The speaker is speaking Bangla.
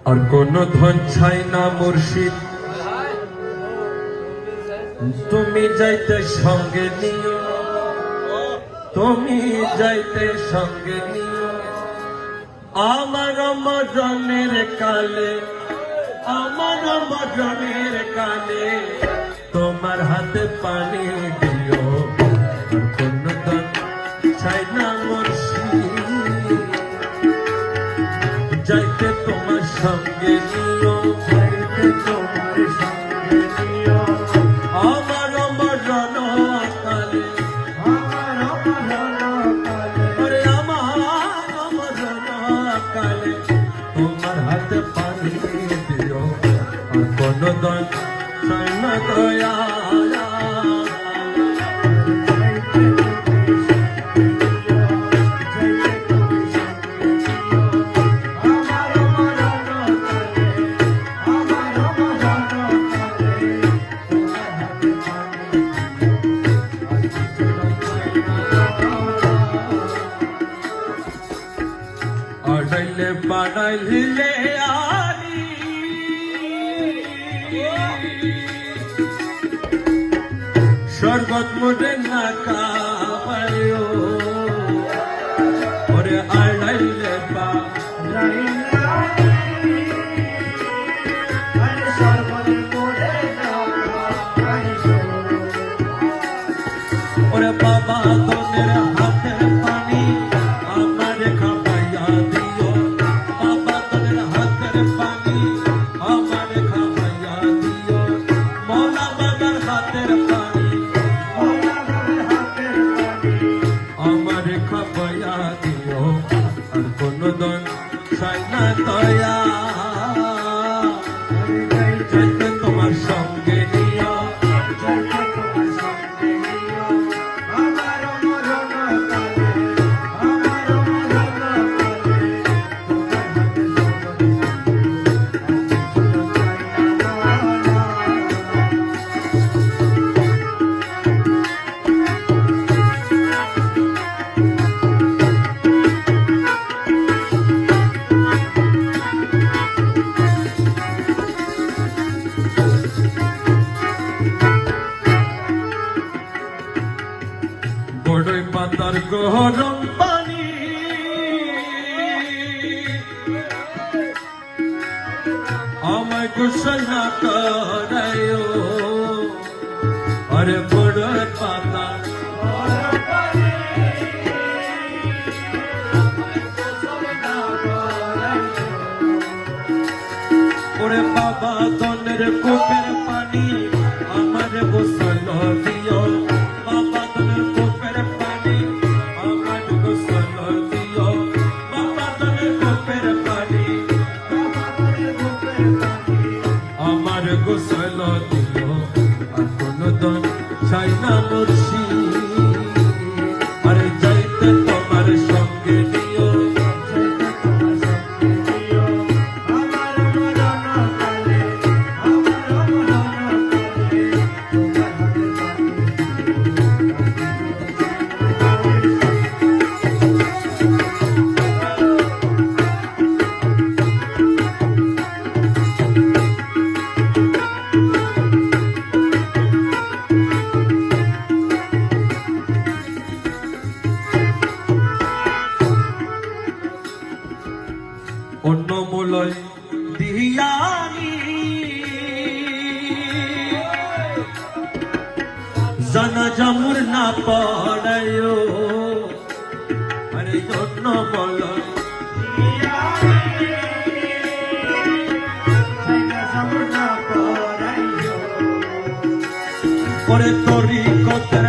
আর কোন ধন চাই না মুর্শিদ, তুমি যাইতে সঙ্গে নিও, তুমি যাইতে সঙ্গে নিও। আমার মরণের কালে, আমার মরণের কালে তোমার হাতে পানি দিও। আর কোন ধন চাই না মুর্শিদ, যাইতে তোমার সঙ্গে নিও, যাইতে তোমার সঙ্গে নিও। আমার মরণ কালে, আমার মরণ কালে, ওরে আমার মরণ কালে তোমার হাতে পানি দিও। আর কোন দন চাই না দয়া, আড়াইলে বাড়াইলে আনি শরবত মুড়ে না খাবায়ও। ওরে আড়াইলে বাড়াইলে শরবত মুড়ে না খাবায়ও। ওরে বাবা তোদের হাতের পানি আমার খাবাইয়া দিও, বাবা তোদের হাতের পানি আমার খাবাইয়া দিও। মৌলা বাবার হাতের পানি, মৌলা বাবার হাতের পানি আমার খাবাইয়া দিও। আর কোন দন চাই না দয়া, যাইতে তোমার সঙ্গে নিও, যাইতে তোমার সঙ্গে নিও। আমার মরণ কালে, আমার মরণ কালে তোমার হাতে বড়ই পাতার গরম পানি আমায় গোসল না করায়ও। আরে বড়ই পাতার গরম পানি আমায় গোসল না করায়ও। ওরে বাবা দনের কূপের পানি আমার গোসল দিও, বাবা দনের কূপের পানি আমার গোসল দিও, বাবা দনের কূপের পানি, বাবা দনের কূপের পানি আমার গোসল দিও। আর কোন দন চাই না মুর্শিদ, আরে যাইতে তোমার সঙ্গে নিও, যাইতে তোমার সঙ্গে নিও। আমার মরণ কালে, আমার মরণ কালে তোমার হাতে অন্য মূলয় দিয়ানি জানা জামুর না পড়ায়ও। আরে অন্য মূলয় দিয়ানি জানা জামুর না পড়ায়ও। ওরে তরি কতর